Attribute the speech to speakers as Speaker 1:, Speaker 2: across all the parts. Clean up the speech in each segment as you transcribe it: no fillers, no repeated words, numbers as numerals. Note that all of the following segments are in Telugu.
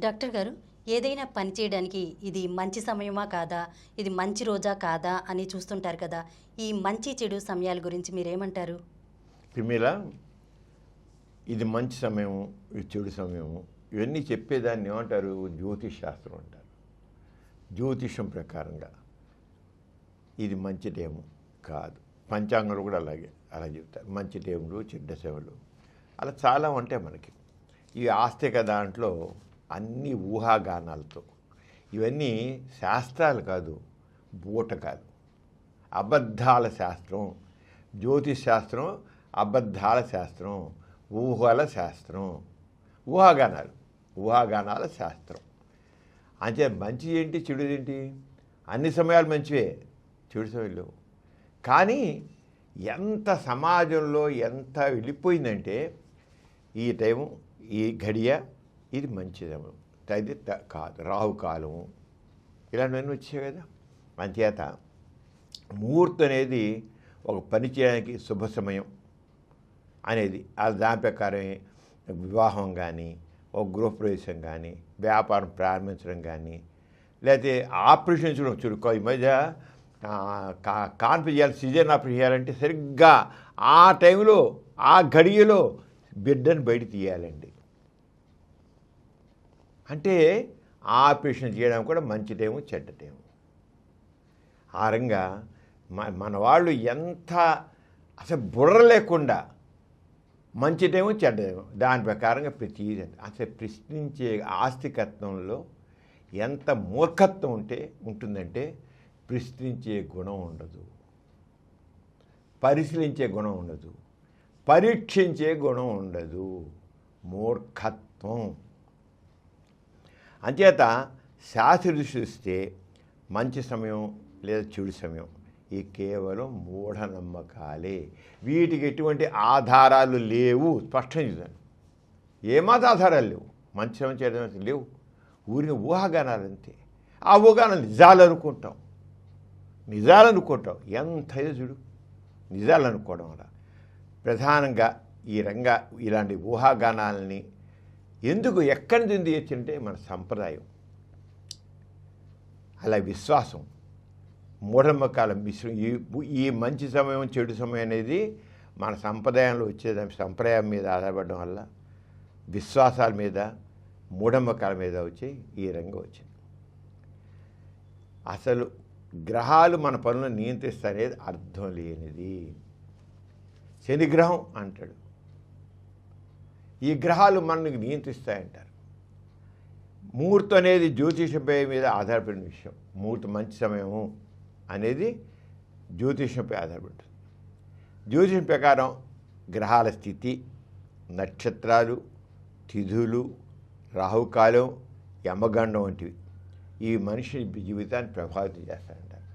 Speaker 1: డాక్టర్ గారు, ఏదైనా పని చేయడానికి ఇది మంచి సమయమా కాదా, ఇది మంచి రోజా కాదా అని చూస్తుంటారు కదా. ఈ మంచి చెడు సమయాల గురించి మీరేమంటారు?
Speaker 2: పిమిల ఇది మంచి సమయము, ఇది చెడు సమయము, ఇవన్నీ చెప్పేదాన్ని ఏమంటారు? జ్యోతిష్ శాస్త్రం అంటారు. జ్యోతిషం ప్రకారంగా ఇది మంచి టైము కాదు. పంచాంగాలు కూడా అలా చెప్తారు. మంచి టైములు, చెడ్డ సేవలు, అలా చాలా ఉంటాయి మనకి. ఈ ఆస్తిక దాంట్లో అన్ని ఊహాగానాలతో, ఇవన్నీ శాస్త్రాలు కాదు, బూటకాలు, అబద్ధాల శాస్త్రం. జ్యోతిష్ శాస్త్రం అబద్ధాల శాస్త్రం, ఊహల శాస్త్రం, ఊహాగానాల శాస్త్రం. అంటే మంచి ఏంటి, చెడు ఏంటి? అన్ని సమయాలు మంచివే, చెడు సమయాలు లేవు. కానీ ఎంత సమాజంలో ఎంత వెళ్ళిపోయిందంటే ఈ టైము, ఈ గడియ ఇది మంచిదేమో, అది కాదు, రాహుకాలము, ఇలాంటివన్నీ వచ్చాయి కదా. అంచేత ముహూర్తం అనేది ఒక పని చేయడానికి శుభ సమయం అనేది, అది దాని ప్రకారమే వివాహం కానీ, ఒక గృహప్రవేశం కానీ, వ్యాపారం ప్రారంభించడం కానీ, లేకపోతే ఆపరేషన్ చూడుకో. ఈ మధ్య కాన్పు చేయాలి, సిజన్ ఆపరేషన్ చేయాలంటే సరిగ్గా ఆ టైంలో, ఆ గడియలో బిడ్డను బయట తీయాలండి. అంటే ఆపరేషన్ చేయడం కూడా మంచి టైము, చెడ్డ టైము. ఆ రంగా మన వాళ్ళు ఎంత అసలు బుర్ర లేకుండా మంచి టైము, చెడ్డ టైము దాని ప్రకారంగా ప్రతి అసలు ప్రశ్నించే ఆస్తికత్వంలో ఎంత మూర్ఖత్వం ఉంటుందంటే ప్రశ్నించే గుణం ఉండదు, పరిశీలించే గుణం ఉండదు, పరీక్షించే గుణం ఉండదు, మూర్ఖత్వం. అంచేత శాస్త్ర చూస్తే మంచి సమయం లేదా చెడు సమయం ఈ కేవలం మూఢనమ్మకాలే. వీటికి ఎటువంటి ఆధారాలు లేవు. స్పష్టం చూసాను, ఏమాత్రం ఆధారాలు లేవు. మంచి సమయం చేయడం లేవు, ఊరికి ఊహాగానాలు అంతే. ఆ ఊహాగానాలు నిజాలు అనుకుంటాం. ఎంత చూడు, నిజాలు అనుకోవడం వల్ల ప్రధానంగా ఈ రంగా ఇలాంటి ఊహాగానాలని ఎందుకు ఎక్కడి నుంచి తెచ్చింటే మన సంప్రదాయం, అలా విశ్వాసం, మూఢనమ్మకాల మిశ్రం. ఈ మంచి సమయం, చెడు సమయం అనేది మన సంప్రదాయంలో వచ్చేది. సంప్రదాయం మీద ఆధారపడడం వల్ల విశ్వాసాల మీద, మూఢనమ్మకాల మీద వచ్చి ఈ రంగం వచ్చింది. అసలు గ్రహాలు మన పనులను నియంత్రిస్తారనేది అర్థం లేనిది. శనిగ్రహం అంటాడు, ఈ గ్రహాలు మనల్ని నియంత్రిస్తాయంటారు. ముహూర్తం అనేది జ్యోతిషంపై మీద ఆధారపడిన విషయం. ముహూర్తం మంచి సమయము అనేది జ్యోతిషంపై ఆధారపడుతుంది. జ్యోతిషం ప్రకారం గ్రహాల స్థితి, నక్షత్రాలు, తిథులు, రాహుకాలం, యమగండం వంటివి ఈ మనిషి జీవితాన్ని ప్రభావితం చేస్తాయంటారు.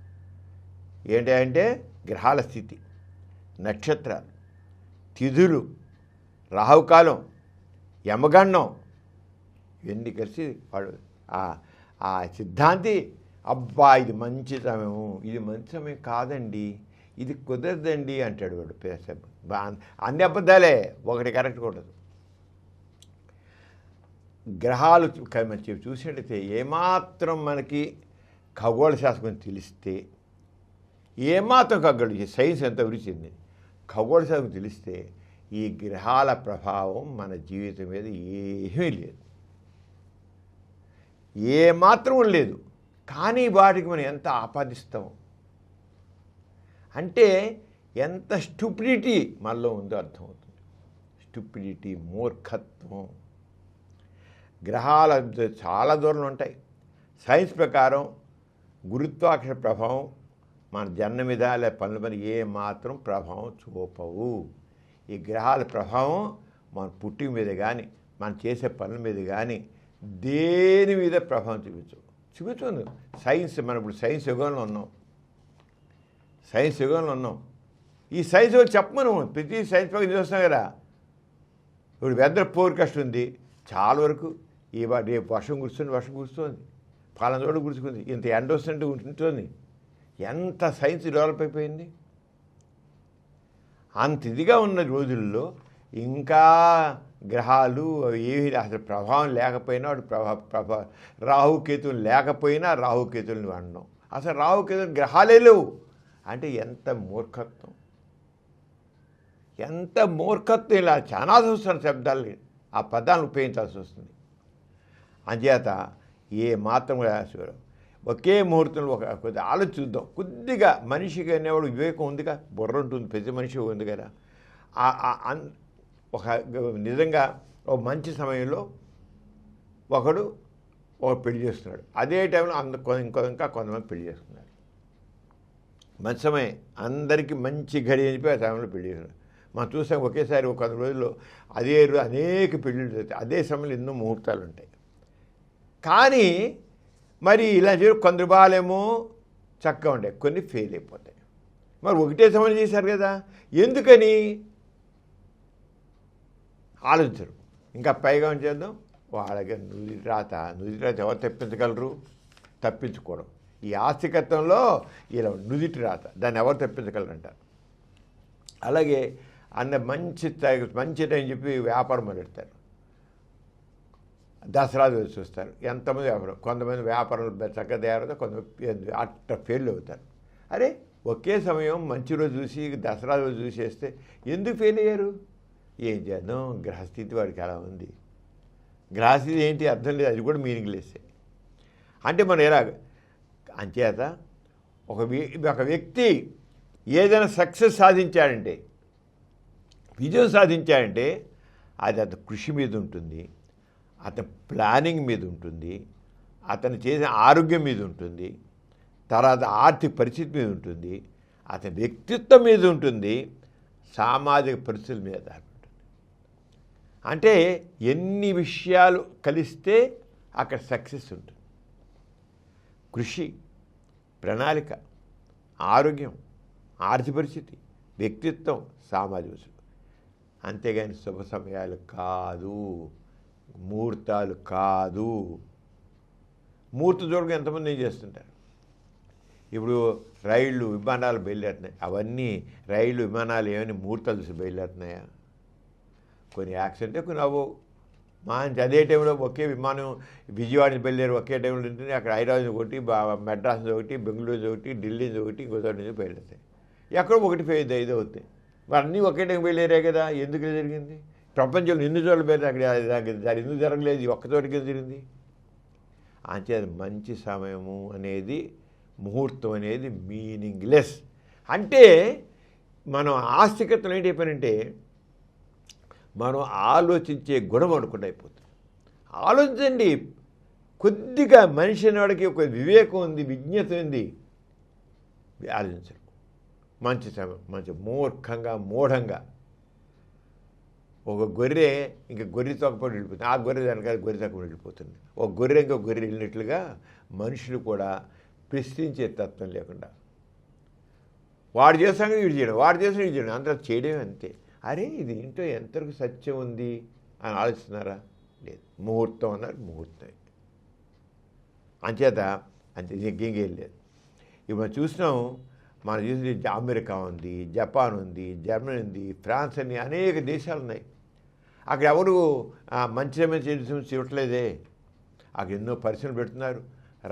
Speaker 2: ఏంటంటే గ్రహాల స్థితి, నక్షత్రాలు, తిథులు, రాహుకాలం, యమగండం ఇవన్నీ కలిసి వాడు ఆ సిద్ధాంతి అబ్బా ఇది మంచి సమయము, ఇది మంచి సమయం కాదండి, ఇది కుదరదండి అంటాడు వాడు. అన్ని అబద్ధాలే, ఒకటి కరెక్ట్గా ఉండదు. గ్రహాలు మంచి చూసినట్టయితే ఏమాత్రం మనకి ఖగోళ శాస్త్రం తెలిస్తే, ఏమాత్రం ఖగోళ సైన్స్ ఎంత అభివృద్ధి, ఖగోళ శాస్త్రం తెలిస్తే ఈ గ్రహాల ప్రభావం మన జీవితం మీద ఏమీ లేదు, ఏమాత్రం లేదు. కానీ వాటికి మనం ఎంత ఆపాదిస్తాం అంటే ఎంత స్టూపిడిటీ మనలో ఉందో అర్థమవుతుంది. స్టూపిడిటీ, మూర్ఖత్వం. గ్రహాల చాలా దూరంలో ఉంటాయి. సైన్స్ ప్రకారం గురుత్వాకర్షణ ప్రభావం మన జన్మ మీద లేదా పనుల మీద ఏమాత్రం ప్రభావం చూపవు. ఈ గ్రహాల ప్రభావం మన పుట్టిన మీద కానీ, మనం చేసే పనుల మీద కానీ దేని మీద ప్రభావం చూపించుంది. సైన్స్, మనం ఇప్పుడు సైన్స్ యుగంలో ఉన్నాం. ఈ సైన్స్ చెప్పమను, ప్రతి సైన్స్ ప్రకారం చూస్తున్నాం కదా. ఇప్పుడు వెదర్ ఫోర్కాస్ట్ ఉంది, చాలా వరకు రేపు వర్షం కురుస్తుంది, పాలన చోట కురుచుకుంది, ఇంత ఎండ వస్తుంటే ఉంటుంది. ఎంత సైన్స్ డెవలప్ అయిపోయింది. అంత ఇదిగా ఉన్న రోజుల్లో ఇంకా గ్రహాలు అవి ఏవి అసలు ప్రభావం లేకపోయినా వాడు రాహుకేతువులు లేకపోయినా రాహుకేతువుని వాడినాం. అసలు రాహుకేతువులు గ్రహాలే లేవు అంటే ఎంత మూర్ఖత్వం, ఎంత మూర్ఖత్వం. ఇలా చాలా చూస్తున్న శబ్దాలు ఆ పదాలను ఉపయోగించాల్సి వస్తుంది. అంచేత ఏ మాత్రం ఒకే ముహూర్తంలో కొద్దిగా ఆలోచిద్దాం. కొద్దిగా మనిషికి అనేవాడు వివేకం ఉందిగా, బుర్ర ఉంటుంది, ప్రతి మనిషి ఉంది కదా. ఒక నిజంగా ఒక మంచి సమయంలో ఒకడు ఒక పెళ్లి చేస్తున్నాడు, అదే టైంలో ఇంకా కొంతమంది పెళ్లి చేస్తున్నారు. మంచి సమయం, అందరికీ మంచి గడి అని చెప్పి ఆ సమయంలో పెళ్లి చేస్తున్నారు. మనం చూసాం ఒకేసారి ఒక 100 రోజుల్లో అదే రోజు అనేక పెళ్ళిళ్ళు జరుగుతాయి, అదే సమయంలో ఎన్నో ముహూర్తాలు ఉంటాయి. కానీ మరి ఇలా కొందరు బాగాలేమో చక్కగా ఉంటాయి, కొన్ని ఫెయిల్ అయిపోతాయి. మరి ఒకటే సమయం చేశారు కదా, ఎందుకని ఆలోచించరు. ఇంకా పైగా చేద్దాం, వాళ్ళకి నుదిటి రాత ఎవరు తప్పించగలరు? తప్పించుకోవడం. ఈ ఆస్తికత్వంలో ఇలా నుదిటి రాత, దాన్ని ఎవరు తప్పించగలరు అంటారు. అలాగే మంచి టైం చెప్పి వ్యాపారం మొదలెడతారు, దసరా రోజు చూస్తారు. ఎంతమంది వ్యాపారం, కొంతమంది వ్యాపారాలు చక్కగా తయారవుతారు, కొంతమంది అట్ట ఫెయిల్ అవుతారు. అరే ఒకే సమయం మంచి రోజు చూసి దసరా రోజు చూసేస్తే ఎందుకు ఫెయిల్ అయ్యారు? ఏం చేద్దాం, గ్రహస్థితి వాడికి అలా ఉంది. గ్రహస్థితి ఏంటి అర్థం లేదు, అది కూడా మీనింగ్లెస్. అంటే మనం ఎలా అంచేత ఒక వ్యక్తి ఏదైనా సక్సెస్ సాధించాడంటే, విజయం సాధించాడంటే అది అతని కృషి మీద ఉంటుంది, అతని ప్లానింగ్ మీద ఉంటుంది, అతను చేసిన ఆరోగ్యం మీద ఉంటుంది, తర్వాత ఆర్థిక పరిస్థితి మీద ఉంటుంది, అతని వ్యక్తిత్వం మీద ఉంటుంది, సామాజిక పరిస్థితుల మీద ఉంటుంది. అంటే ఎన్ని విషయాలు కలిస్తే అక్కడ సక్సెస్ ఉంటుంది. కృషి, ప్రణాళిక, ఆరోగ్యం, ఆర్థిక పరిస్థితి, వ్యక్తిత్వం, సామాజిక పరిస్థితి. అంతేగాని శుభ సమయాలు కాదు, ముహూర్తాలు కాదు. ముహూర్తం చూడగా ఎంతమంది ఏం చేస్తుంటారు? ఇప్పుడు రైళ్ళు విమానాలు బయలుదేరుతున్నాయి, అవన్నీ రైళ్ళు విమానాలు ఏమైనా ముహూర్తాలు చూసి బయలుదేరుతున్నాయా? కొన్ని యాక్సిడెంటే, కొన్ని అవ్వవు. అదే టైంలో ఒకే విమానం విజయవాడ నుంచి బయలుదేరి ఒకే టైంలో ఉంటుంది, అక్కడ హైదరాబాద్ ఒకటి, మెడ్రాస్ ఒకటి, బెంగళూరు ఒకటి, ఢిల్లీ ఒకటి, ఇంకోటి నుంచి బయలుదేరుతాయి. ఎక్కడో ఒకటి ఇది అవుతాయి. మరి అన్నీ ఒకే టైం బయలుదేరాయి కదా, ఎందుకు జరిగింది? ప్రపంచంలో ఎన్ని చోట్ల పేరు అక్కడ దాని ఎందుకు జరగలేదు, ఒక్కచోటికి జరిగింది? అంచేది మంచి సమయము అనేది, ముహూర్తం అనేది మీనింగ్లెస్. అంటే మనం ఆస్తికత్వం ఏంటి అయిపోయినంటే, మనం ఆలోచించే గుణం అనుకుండా అయిపోతుంది. ఆలోచించండి, కొద్దిగా మనిషి అనేవాడికి ఒక వివేకం ఉంది, విజ్ఞత ఉంది, ఆలోచించరు. మంచి సమయం, మంచి మూర్ఖంగా మూఢంగా ఒక గొర్రె ఇంకా గొర్రె తొక్కపడి వెళ్ళిపోతుంది, ఆ గొర్రె దానికాదు గొర్రె తొక్కపడి వెళ్ళిపోతుంది. ఒక గొర్రె ఇంకో గొర్రె వెళ్ళినట్లుగా మనుషులు కూడా ప్రశ్నించే తత్వం లేకుండా వాడు చేస్తాను వీడు చేయడం, వాడు చేస్తాను వీడు చేయడం, అంతా చేయడమే అంతే. అరే ఇది ఏంటో ఎంతవరకు సత్యం ఉంది అని ఆలోచిస్తున్నారా? లేదు. ముహూర్తం అన్నారు, ముహూర్తం. అంచేత అంతే, ఇంకేం లేదు. ఇప్పుడు మనం చూసినాం, మనం చూసి అమెరికా ఉంది, జపాన్ ఉంది, జర్మనీ ఉంది, ఫ్రాన్స్ అని అనేక దేశాలు ఉన్నాయి. అక్కడ ఎవరు మంచి సమయం చూడట్లేదే. అక్కడ ఎన్నో పరిశ్రమలు పెడుతున్నారు,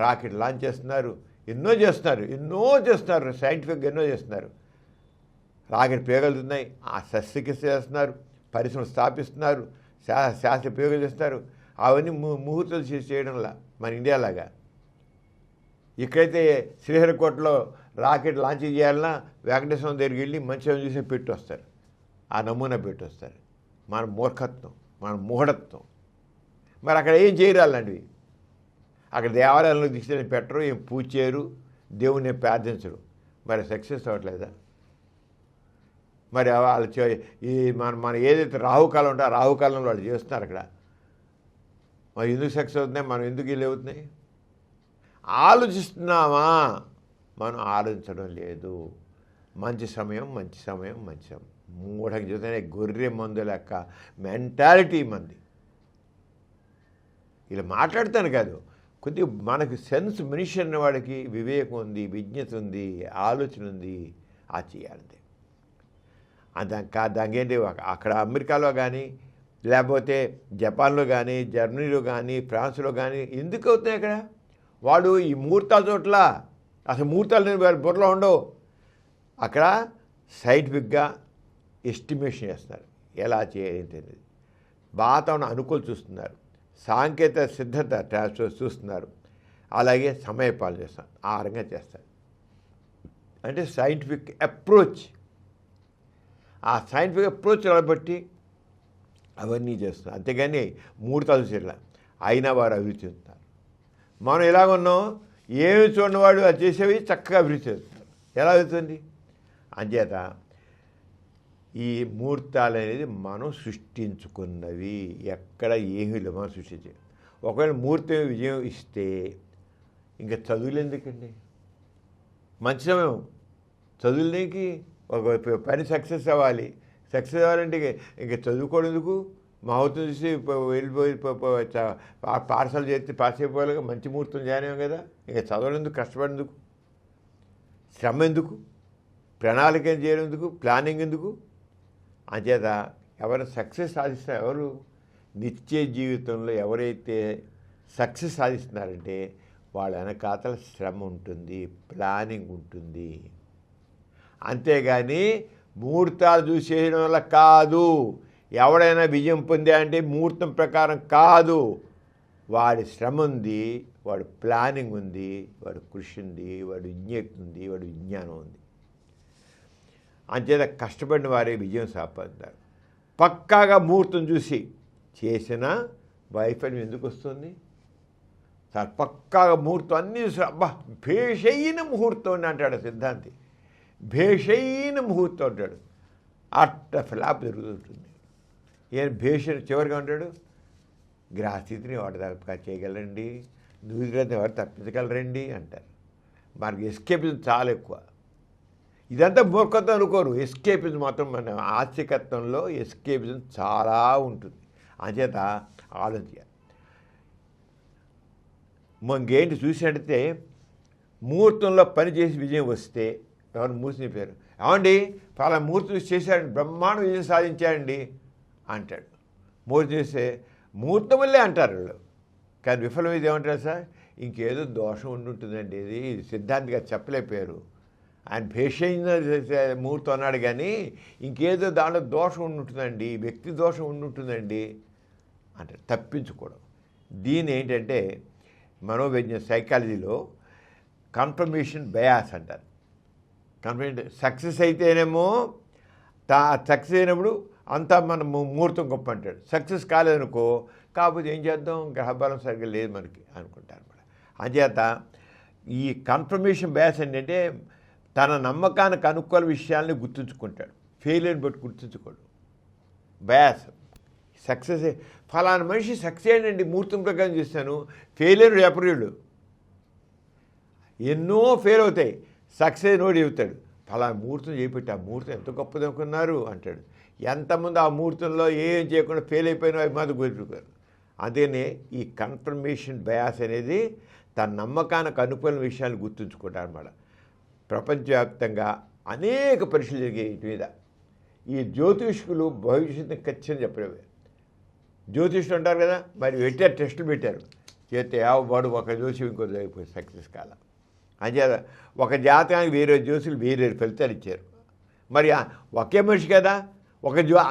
Speaker 2: రాకెట్ లాంచ్ చేస్తున్నారు, ఎన్నో చేస్తున్నారు, సైంటిఫిక్గా ఎన్నో చేస్తున్నారు. రాకెట్ ప్రయోగాలున్నాయి, ఆ శస్త్రచికిత్స చేస్తున్నారు, పరిశ్రమలు స్థాపిస్తున్నారు, శాస్త్ర ప్రయోగాలు చేస్తున్నారు. అవన్నీ ముహూర్తాలు చేయడంలా మన ఇండియాలాగా. ఇక్కడైతే శ్రీహరికోటలో రాకెట్ లాంచ్ చేయాలన్నా వెంకటేశ్వరం దగ్గరికి వెళ్ళి మంచిగా చూసి పెట్టి వస్తారు, ఆ నమూనా పెట్టి వస్తారు. మన మూర్ఖత్వం, మన మూఢత్వం. మరి అక్కడ ఏం చేయరు అలాంటివి. అక్కడ దేవాలయంలో తీసుకెళ్ళి పెట్టరు, ఏం పూజ చేయరు, దేవుణ్ణి ప్రార్థించరు. మరి సక్సెస్ అవ్వట్లేదా? మరి వాళ్ళు మన ఏదైతే రాహుకాలం ఉంటే ఆ రాహుకాలంలో వాళ్ళు చేస్తున్నారు అక్కడ. మరి ఎందుకు సక్సెస్ అవుతున్నాయి, మనం ఎందుకు ఇల్లు అవుతున్నాయి? ఆలోచిస్తున్నామా? మనం ఆలోచించడం లేదు. మంచి సమయం మూఢంగా చూస్తేనే గొర్రె మందు లెక్క మెంటాలిటీ మంది. ఇలా మాట్లాడతాను కాదు, కొద్దిగా మనకు సెన్స్, మనిషి అన్నవాడికి వివేకం ఉంది, విజ్ఞత ఉంది, ఆలోచన ఉంది, ఆ చేయాలంతే. దానికేంటి అక్కడ అమెరికాలో కానీ లేకపోతే జపాన్లో కానీ జర్మనీలో కానీ ఫ్రాన్స్లో కానీ ఎందుకు అవుతున్నాయి అక్కడ? వాడు ఈ ముహూర్తాల చోట్ల అసలు ముహూర్తాలు బుర్రలో ఉండవు. అక్కడ సైంటిఫిక్గా ఎస్టిమేషన్ చేస్తారు, ఎలా చేయాలి, వాతావరణ అనుకూలు చూస్తున్నారు, సాంకేతిక సిద్ధత ట్రాన్స్ఫర్ చూస్తున్నారు, అలాగే సమయపాలన చేస్తారు. ఆ రకంగా చేస్తారు. అంటే సైంటిఫిక్ అప్రోచ్. ఆ సైంటిఫిక్ అప్రోచ్ బట్టి అవన్నీ చేస్తున్నారు. అంతేగాని ముహూర్తాలు చేయాల అయినా వారు అభివృద్ధి చెందుతారు. మనం ఎలాగున్నాం, ఏమి చూడనివాడు అది చేసేవి చక్కగా అభివృద్ధి చెందుతారు. ఎలా అవుతుంది? అంచేత ఈ ముహూర్తాలు అనేది మనం సృష్టించుకున్నవి, ఎక్కడ ఏమీ లేవు, మనం సృష్టించే. ఒకవేళ ముహూర్తం విజయం ఇస్తే ఇంకా చదువులు ఎందుకండి? మంచి సమయం చదువులకి. ఒక పని సక్సెస్ అవ్వాలి, సక్సెస్ అవ్వాలంటే ఇంకా చదువుకోవడం ఎందుకు? ముహూర్తం చూసి వెళ్ళిపోయి పాఠశాల చేస్తే పాస్ అయిపోవాలి, మంచి ముహూర్తం జాయిన్ కదా. ఇంకా చదవడం ఎందుకు, కష్టపడేందుకు, శ్రమ ఎందుకు, ప్రణాళిక చేయడం ఎందుకు, ప్లానింగ్ ఎందుకు? అంచేత ఎవరు సక్సెస్ సాధిస్తారు, ఎవరు నిత్య జీవితంలో ఎవరైతే సక్సెస్ సాధిస్తున్నారంటే వాళ్ళ వెనకాతల శ్రమ ఉంటుంది, ప్లానింగ్ ఉంటుంది. అంతేగాని ముహూర్తాలు చూసేయడం వల్ల కాదు. ఎవడైనా విజయం పొందా అంటే ముహూర్తం ప్రకారం కాదు. వాడి శ్రమ ఉంది, వాడి ప్లానింగ్ ఉంది, వాడి కృషి ఉంది, వాడి విజ్ఞత ఉంది, వాడి విజ్ఞానం ఉంది. అంచేత కష్టపడిన వారే విజయం సంపాదిస్తారు. పక్కాగా ముహూర్తం చూసి చేసిన వైఫల్యం ఎందుకు వస్తుంది? సార్ పక్కాగా ముహూర్తం అన్నీ అబ్బా భేషైన ముహూర్తం అని అంటాడు సిద్ధాంతి. భేషైన ముహూర్తం అంటాడు. అట్ట ఫ్లాప్ జరుగుతుంటుంది. ఈయన భేష చివరిగా ఉంటాడు, గ్రహస్థితిని వాడు చేయగలరండి, నువ్వుగ్రహని ఎవరు తప్పించగలరండి అంటారు. మనకి ఎస్కేపిజం చాలా ఎక్కువ. ఇదంతా మూర్ఖత్వం అనుకోరు. ఎస్కేపిజం మాత్రం మన ఆస్తికత్వంలో ఎస్కేపిజం చాలా ఉంటుంది. అంచేత ఆలోచించాలి. ఇంకేంటి చూసినట్టయితే ముహూర్తంలో పని చేసి విజయం వస్తే ఎవరు మూసి చెప్పారు, ఏమండి పలా ముహూర్తం చూసి చేశారండి, బ్రహ్మాండ విజయం సాధించారండి అంటాడు. ముహూర్తం చేస్తే ముహూర్తం వల్లే అంటారు వాళ్ళు. కానీ విఫలం ఇది ఏమంటారు సార్, ఇంకేదో దోషం ఉంటుందండి. ఇది సిద్ధాంతిగా చెప్పలేకపోయారు. ఆయన భేషైన ముహూర్తం అన్నాడు కానీ ఇంకేదో దాంట్లో దోషం ఉంటుందండి, వ్యక్తి దోషం ఉంటుందండి అంటారు. తప్పించుకోవడం. దీని ఏంటంటే మనోవైజ్ఞానిక సైకాలజీలో కన్ఫర్మేషన్ బయాస్ అంటారు. కన్ఫర్మేషన్ సక్సెస్ అయితేనేమో సక్సెస్ అయినప్పుడు అంతా మన ముహూర్తం గొప్ప అంటాడు. సక్సెస్ కాలేదనుకో, కాకపోతే ఏం చేద్దాం, గ్రహబలం సరిగ్గా లేదు మనకి అనుకుంటారు అనమాట. అంచేత ఈ కన్ఫర్మేషన్ బయాస్ ఏంటంటే తన నమ్మకానికి అనుకూల విషయాల్ని గుర్తుంచుకుంటాడు, ఫెయిల్యూర్ని బట్టి గుర్తుంచుకోడు. బయాస్ సక్సెస్ ఫలానా మనిషి సక్సెస్ అయ్యండి ముహూర్తం ప్రకారం చేస్తాను, ఫెయిల్యూర్ ఎప్రిల్డ్ ఎన్నో ఫెయిల్ అవుతాయి, సక్సెస్ నోడు చెబుతాడు. ఫలానా ముహూర్తం చేపెట్టి ఆ ముహూర్తం ఎంత గొప్పది అనుకున్నారు అంటాడు. ఎంతమంది ఆ ముహూర్తంలో ఏం చేయకుండా ఫెయిల్ అయిపోయినా అవి మాత్రం గుర్తుపెట్టుకోరు. అందుకనే ఈ కన్ఫర్మేషన్ బయాస్ అనేది తన నమ్మకానికి అనుకూల విషయాలు గుర్తుంచుకుంటారు అన్నమాట. ప్రపంచవ్యాప్తంగా అనేక పరీక్షలు జరిగాయి వీటి మీద. ఈ జ్యోతిష్కులు భవిష్యత్తుని ఖచ్చితంగా చెప్పలేవు. జ్యోతిష్యులు అంటారు కదా, మరి పెట్టారు, టెస్టులు పెట్టారు, చేస్తే వాడు ఒక జ్యోతిషం ఇంకో అయిపోయి సక్సెస్ కాల. అంచేత ఒక జాతకానికి వేరే జ్యోతిషులు వేరే ఫలితాలు ఇచ్చారు. మరి ఒకే మనిషి కదా,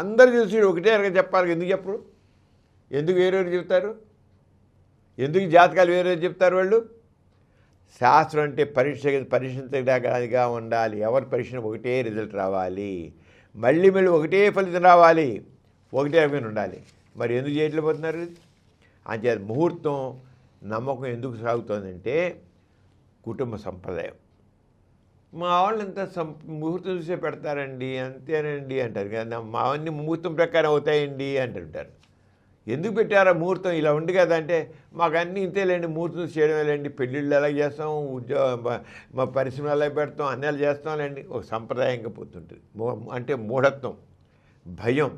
Speaker 2: అందరు జ్యోతిషులు ఒకటే రకంగా చెప్పాలి, ఎందుకు చెప్పరు? ఎందుకు వేరే చెప్తారు? ఎందుకు జాతకాలు వేరే చెప్తారు వాళ్ళు? శాస్త్రం అంటే పరీక్షించడానికి ఉండాలి. ఎవరి పరీక్ష ఒకటే రిజల్ట్ రావాలి, మళ్ళీ ఒకటే ఫలితం రావాలి, ఒకటే రకమైన ఉండాలి. మరి ఎందుకు చేయలేకపోతున్నారు? అంచేత ముహూర్తం నమ్మకం ఎందుకు సాగుతుందంటే కుటుంబ సంప్రదాయం. మా వాళ్ళు ఎంత ముహూర్తం చూసే పెడతారండి, అంతేనండి అంటారు కదా, మా అన్ని ముహూర్తం ప్రకారం అవుతాయండి అంటుంటారు. ఎందుకు పెట్టారా ముహూర్తం? ఇలా ఉంది కదా అంటే, మాకు అన్నీ ఇంతేలేండి, ముహూర్తం చేయడమేలేండి, పెళ్ళిళ్ళు ఎలా చేస్తాం, మా పరిశ్రమలు ఎలా పెడతాం, అన్నీ ఎలా చేస్తాంలేండి, ఒక సంప్రదాయంగా పోతుంటుంది. అంటే మూఢత్వం, భయం.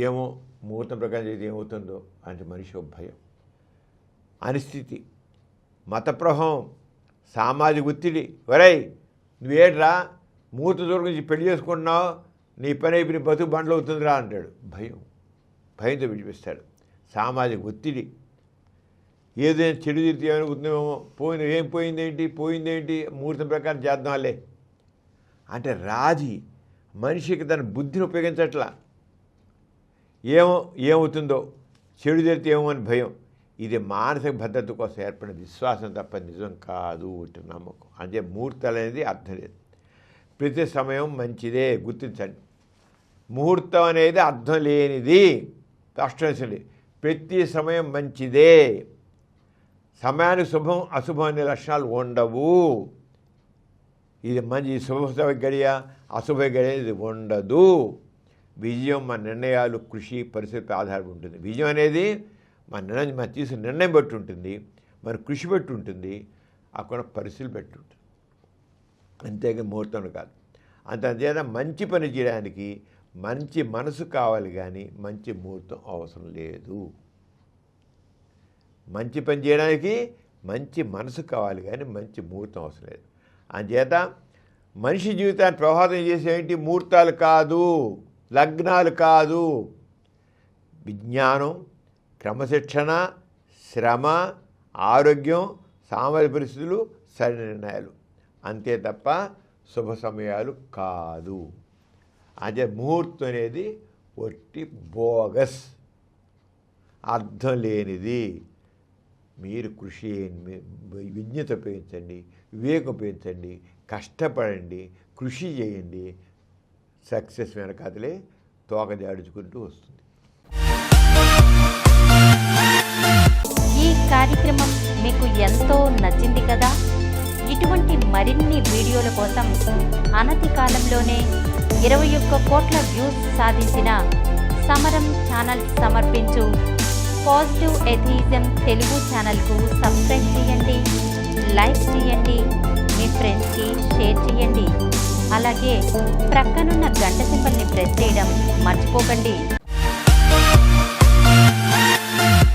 Speaker 2: ఏమో ముహూర్తం ప్రకారం చేసి ఏమవుతుందో అంటే మనిషి ఒక భయం, అనిస్థితి, మత ప్రభావం, సామాజిక ఒత్తిడి. ఒరేయ్ నువ్వేట్రా ముహూర్తం దూరం నుంచి పెళ్లి చేసుకుంటున్నావు, నీ పని అయిపోయి బతుకు బండ్లు అవుతుందిరా అంటాడు. భయం. భయంతో విడిపిస్తాడు. సామాజిక ఒత్తిడి, ఏదైనా చెడు తిరిగి ఏమనుకుంటున్నామో, పోయిందేంటి ముహూర్తం ప్రకారం చేద్దాంలే అంటే రాజీ మనిషికి తన బుద్ధిని ఉపయోగించట్లా. ఏమవుతుందో, చెడు జరిగితే ఏమో అని భయం. ఇది మానసిక భద్రత కోసం ఏర్పడిన విశ్వాసం తప్ప నిజం కాదు, ఇటు నమ్మకం. అంటే ముహూర్తాలు అనేది అర్థం లేదు. ప్రతి సమయం మంచిదే గుర్తించండి. ముహూర్తం అనేది అర్థం లేనిది, స్పష్టం. ప్రతి సమయం మంచిదే. సమయానికి శుభం అశుభం అనే లక్షణాలు ఉండవు. ఇది మంచి శుభ గడియ అశుభ గడియ ఇది ఉండదు. విజయం మన నిర్ణయాలు, కృషి, పరిస్థితి ఆధారపడి ఉంటుంది. విజయం అనేది మన తీసుకున్న నిర్ణయం బట్టి ఉంటుంది, మన కృషి బట్టి ఉంటుంది, అక్కడ పరిస్థితులు బట్టి ఉంటుంది. అంతేగా ముహూర్తం కాదు. అంతేత మంచి పని చేయడానికి మంచి మనసు కావాలి, కానీ మంచి ముహూర్తం అవసరం లేదు. మంచి పని చేయడానికి మంచి మనసు కావాలి, కానీ మంచి ముహూర్తం అవసరం లేదు. అందుచేత మనిషి జీవితాన్ని ప్రభావితం చేసేంటి ముహూర్తాలు కాదు, లగ్నాలు కాదు. విజ్ఞానం, క్రమశిక్షణ, శ్రమ, ఆరోగ్యం, సామాజిక పరిస్థితులు, సరైన నిర్ణయాలు, అంతే తప్ప శుభ సమయాలు కాదు. అదే ముహూర్తం అనేది ఒట్టి బోగస్, అర్థం లేనిది. మీరు కృషి చేయండి, విజ్ఞత ఉపయోగించండి, వివేకం ఉపయోగించండి, కష్టపడండి, కృషి చేయండి. సక్సెస్ వెనకాతలే తోక జాడుచుకుంటూ వస్తుంది.
Speaker 1: ఈ కార్యక్రమం మీకు ఎంతో నచ్చింది కదా. ఇటువంటి మరిన్ని వీడియోల కోసం అనతి కాలంలోనే 21 కోట్ల వ్యూస్ సాధించిన సమరం ఛానల్ సమర్పించు పాజిటివ్ ఎథియిజం తెలుగు ఛానల్కు సబ్స్క్రైబ్ చేయండి, లైక్ చేయండి, మీ ఫ్రెండ్స్కి షేర్ చేయండి. అలాగే ప్రక్కనున్న గంట సింబల్ని ప్రెస్ చేయడం మర్చిపోకండి.